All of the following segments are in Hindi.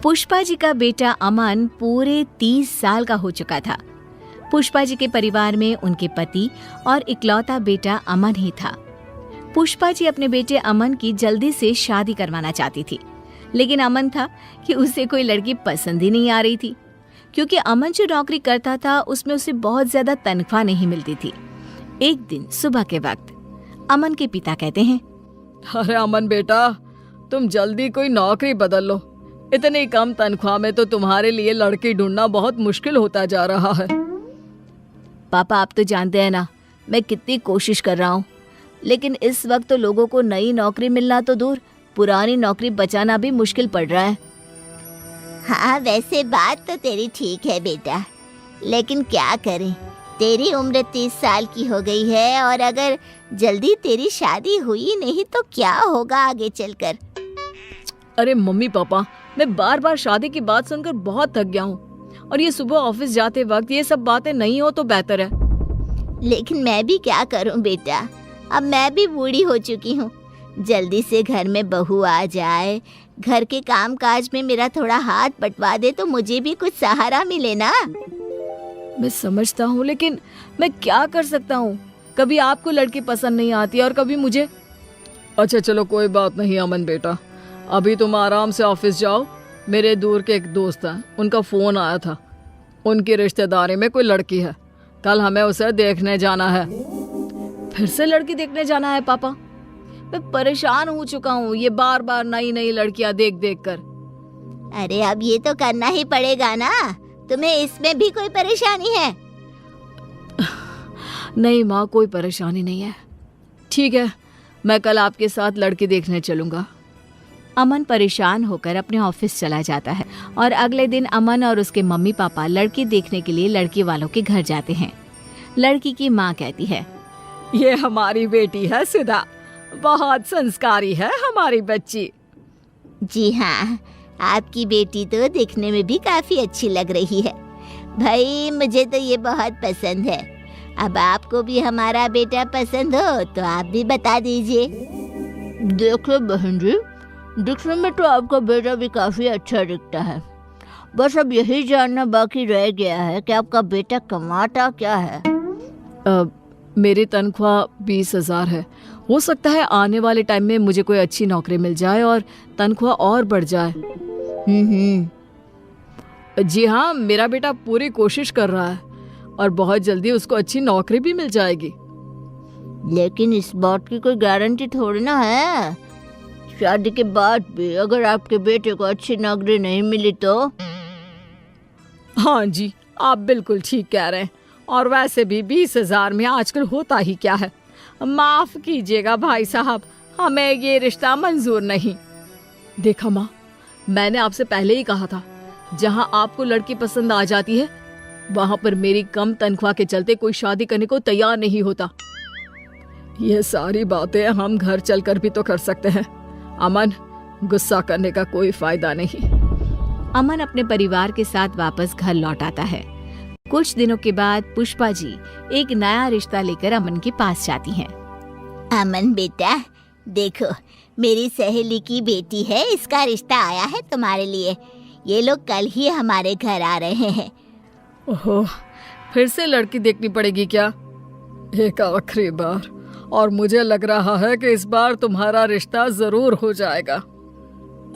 पुष्पा जी का बेटा अमन पूरे 30 साल का हो चुका था। पुष्पा जी के परिवार में उनके पति और इकलौता बेटा अमन ही था। पुष्पा जी अपने बेटे अमन की जल्दी से शादी करवाना चाहती थी, लेकिन अमन था कि उसे कोई लड़की पसंद ही नहीं आ रही थी, क्योंकि अमन जो नौकरी करता था उसमें उसे बहुत ज्यादा तनख्वाह नहीं मिलती थी। एक दिन सुबह के वक्त अमन के पिता कहते हैं, अरे अमन बेटा, तुम जल्दी कोई नौकरी बदल लो। इतनी कम तनख्वाह में तो तुम्हारे लिए लड़की ढूंढना बहुत मुश्किल होता जा रहा है। पापा, आप तो जानते हैं ना मैं कितनी कोशिश कर रहा हूँ, लेकिन इस वक्त तो लोगों को नई नौकरी मिलना तो दूर, पुरानी नौकरी बचाना भी मुश्किल पड़ रहा है। हाँ, वैसे बात तो तेरी ठीक है बेटा, लेकिन क्या करें, तेरी उम्र 30 साल की हो गई है और अगर जल्दी तेरी शादी हुई नहीं तो क्या होगा आगे चलकर। अरे मम्मी पापा, मैं बार बार शादी की बात सुनकर बहुत थक गया हूँ, और ये सुबह ऑफिस जाते वक्त ये सब बातें नहीं हो तो बेहतर है। लेकिन मैं भी क्या करूँ बेटा, अब मैं भी बूढ़ी हो चुकी हूँ। जल्दी से घर में बहू आ जाए, घर के काम काज में मेरा थोड़ा हाथ बंटवा दे तो मुझे भी कुछ सहारा मिले ना। मैं समझता हूँ, लेकिन मैं क्या कर सकता हूँ। कभी आपको लड़की पसंद नहीं आती और कभी मुझे। अच्छा चलो, कोई बात नहीं अमन बेटा, अभी तुम आराम से ऑफिस जाओ। मेरे दूर के एक दोस्त हैं, उनका फ़ोन आया था, उनकी रिश्तेदारी में कोई लड़की है, कल हमें उसे देखने जाना है। फिर से लड़की देखने जाना है पापा? मैं परेशान हो चुका हूँ ये बार बार नई नई लड़कियां देख देख कर। अरे अब ये तो करना ही पड़ेगा ना, तुम्हें इसमें भी कोई परेशानी है? नहीं माँ, कोई परेशानी नहीं है। ठीक है, मैं कल आपके साथ लड़की देखने चलूंगा। अमन परेशान होकर अपने ऑफिस चला जाता है और अगले दिन अमन और उसके मम्मी पापा लड़की देखने के लिए लड़की वालों के घर जाते हैं। लड़की की माँ कहती है, ये हमारी बेटी है सुधा, बहुत संस्कारी है हमारी बच्ची। जी हाँ, आपकी बेटी तो दिखने में भी काफी अच्छी लग रही है। भाई मुझे तो ये बहुत पसंद है। अब आपको भी हमारा बेटा पसंद हो तो आप भी बता दीजिए। देखो बहन जी, दिखने में तो आपका बेटा भी काफी अच्छा दिखता है, बस अब यही जानना बाकी रह गया है कि आपका बेटा कमाता क्या है। मेरी तनख्वाह 20,000 है। हो सकता है आने वाले टाइम में मुझे कोई अच्छी नौकरी मिल जाए और तनख्वाह और बढ़ जाए। जी हाँ, मेरा बेटा पूरी कोशिश कर रहा है और बहुत जल्दी उसको अच्छी नौकरी भी मिल जाएगी। लेकिन इस बात की कोई गारंटी थोड़ी ना है, शादी के बाद भी अगर आपके बेटे को अच्छी नौकरी नहीं मिली तो। हाँ जी, आप बिल्कुल ठीक कह रहे हैं। और वैसे भी 20,000 में आजकल होता ही क्या है। माफ कीजिएगा भाई साहब, हमें ये रिश्ता मंजूर नहीं। देखा माँ, मैंने आपसे पहले ही कहा था, जहाँ आपको लड़की पसंद आ जाती है वहाँ पर मेरी कम तनख्वाह के चलते कोई शादी करने को तैयार नहीं होता। ये सारी बातें हम घर चलकर भी तो कर सकते हैं। अमन, गुस्सा करने का कोई फायदा नहीं। अमन अपने परिवार के साथ वापस घर लौट आता है। कुछ दिनों के बाद पुष्पा जी एक नया रिश्ता लेकर अमन के पास जाती हैं। अमन बेटा, देखो मेरी सहेली की बेटी है, इसका रिश्ता आया है तुम्हारे लिए। ये लोग कल ही हमारे घर आ रहे हैं। ओहो, फिर से लड़की देखनी पड़ेगी क्या? एक आखिरी बार, और मुझे लग रहा है कि इस बार तुम्हारा रिश्ता जरूर हो जाएगा।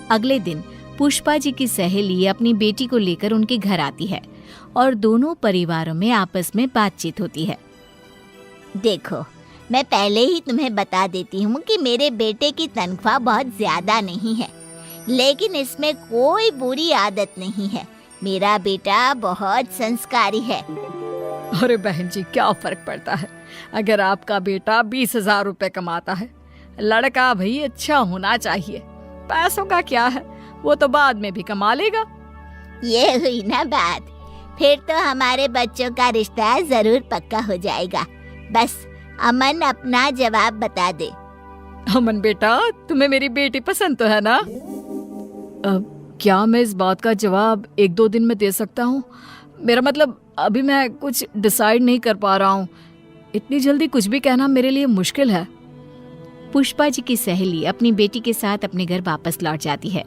अगले दिन पुष्पा जी की सहेली अपनी बेटी को लेकर उनके घर आती है और दोनों परिवारों में आपस में बातचीत होती है। देखो, मैं पहले ही तुम्हें बता देती हूँ कि मेरे बेटे की तनख्वाह बहुत ज्यादा नहीं है, लेकिन इसमें कोई बुरी आदत नहीं है। मेरा बेटा बहुत संस्कारी है। अरे बहन जी, क्या फर्क पड़ता है अगर आपका बेटा 20,000 रुपए कमाता है। लड़का भाई अच्छा होना चाहिए, पैसों का क्या है, वो तो बाद में भी कमा लेगा। ये हुई ना बात, फिर तो हमारे बच्चों का रिश्ता जरूर पक्का हो जाएगा। बस अमन अपना जवाब बता दे। अमन बेटा, तुम्हें मेरी बेटी पसंद तो है ना? क्या मैं इस बात का जवाब 1-2 दिन में दे सकता हूँ? मेरा मतलब अभी मैं कुछ डिसाइड नहीं कर पा रहा हूँ। इतनी जल्दी कुछ भी कहना मेरे लिए मुश्किल है। पुष्पा जी की सहेली अपनी बेटी के साथ अपने घर वापस लौट जाती है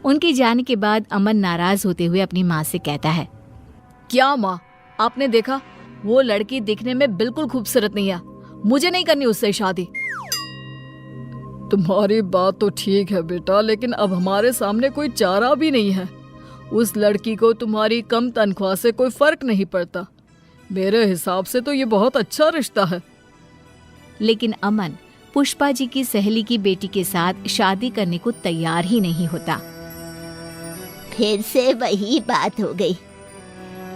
उनके जाने के बाद अमन नाराज होते हुए अपनी माँ से कहता है, क्या माँ, आपने देखा वो लड़की दिखने में बिल्कुल खूबसूरत नहीं है, मुझे नहीं करनी उससे शादी। तुम्हारी बात तो ठीक है बेटा, लेकिन अब हमारे सामने कोई चारा भी नहीं है। उस लड़की को तुम्हारी कम तनख्वाह से कोई फर्क नहीं पड़ता। मेरे हिसाब से तो ये बहुत अच्छा रिश्ता है। लेकिन अमन पुष्पा जी की सहेली की बेटी के साथ शादी करने को तैयार ही नहीं होता। फिर से वही बात हो गई।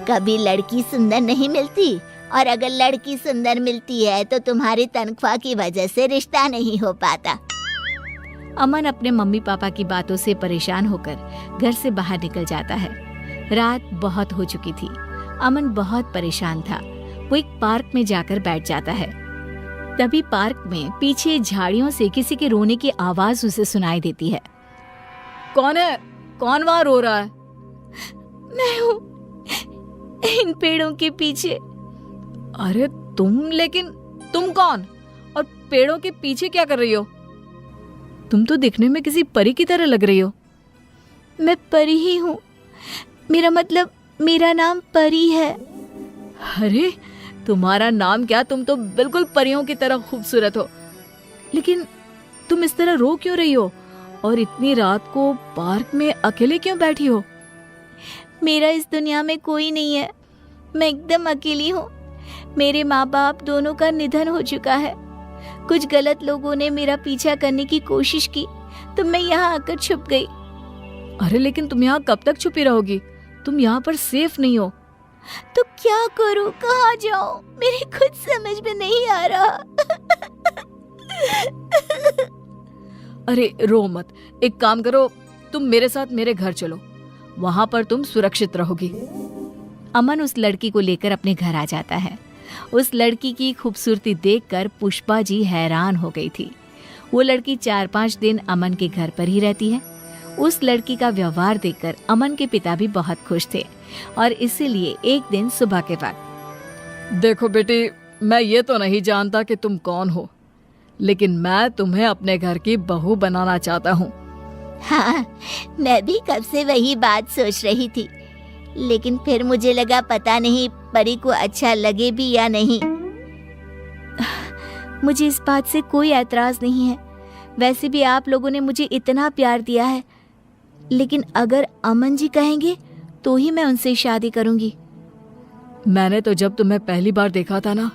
कभी लड़की सुंदर नहीं मिलती, और अगर लड़की सुंदर मिलती है तो तुम्हारी तनख्वाह की वजह से रिश्ता नहीं हो पाता। अमन अपने मम्मी पापा की बातों से परेशान होकर घर से बाहर निकल जाता है। रात बहुत हो चुकी थी। अमन बहुत परेशान था। वो एक पार्क में जाकर बैठ जाता है। तभी पार्क में पीछे झाड़ियों से किसी के रोने की आवाज उसे सुनाई देती है। कौन है? कौन वहां रो रहा है? मैं हूँ, इन पेड़ों के पीछे। अरे लेकिन तुम कौन और पेड़ों के पीछे क्या कर रही हो? तुम तो दिखने में किसी परी की तरह लग रही हो। मैं परी ही हूँ, मेरा नाम परी है। अरे तुम्हारा नाम क्या? तुम तो बिल्कुल परियों की तरह खूबसूरत हो। लेकिन तुम इस तरह रो क्यों रही हो? और इतनी रात को पार्क में अकेले क्यों बैठी हो? मेरा इस दुनिया में कोई नहीं है। मैं एकदम अकेली हूँ। मेरे माँ बाप दोनों का निधन हो चुका है। कुछ गलत लोगों ने मेरा पीछा करने की कोशिश की तो मैं यहाँ आकर छुप गई। अरे लेकिन तुम यहाँ कब तक छुपी रहोगी? तुम यहाँ पर सेफ नहीं हो। तो क्या करूँ, कहाँ जाऊँ, मेरे खुद समझ में नहीं आ रहा। अरे रो मत, एक काम करो, तुम मेरे साथ मेरे घर चलो, वहां पर तुम सुरक्षित रहोगी। अमन उस लड़की को लेकर अपने घर आ जाता है। उस लड़की की खूबसूरती देखकर पुष्पा जी हैरान हो गई थी। वो लड़की 4-5 दिन अमन के घर पर ही रहती है। उस लड़की का व्यवहार देखकर अमन के पिता भी बहुत खुश थे और इसीलिए एक दिन सुबह के वक्त, देखो बेटी, मैं ये तो नहीं जानता कि तुम कौन हो, लेकिन मैं तुम्हें अपने घर की बहू बनाना चाहता हूँ। हाँ, मैं भी कब से वही बात सोच रही थी, लेकिन फिर मुझे लगा पता नहीं परी को अच्छा लगे भी या नहीं। मुझे इस बात से कोई ऐतराज नहीं है। वैसे भी आप लोगों ने मुझे इतना प्यार दिया है, लेकिन अगर अमन जी कहेंगे तो ही मैं उनसे शादी करूंगी। मैंने तो जब तुम्हें पहली बार देखा था ना,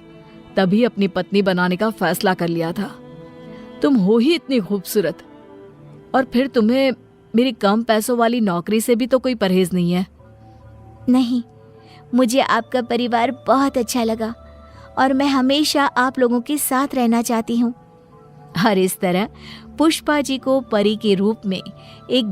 तभी अपनी पत्नी बनाने का फैसला कर लिया था। तुम हो ही इतनी खूबसूरत, और फिर तुम्हें मेरी कम पैसों वाली नौकरी से भी तो कोई परहेज नहीं है। नहीं, मुझे आपका परिवार बहुत अच्छा लगा और मैं हमेशा आप लोगों के साथ रहना चाहती हूँ। और इस तरह पुष्पा जी को परी के रूप में एक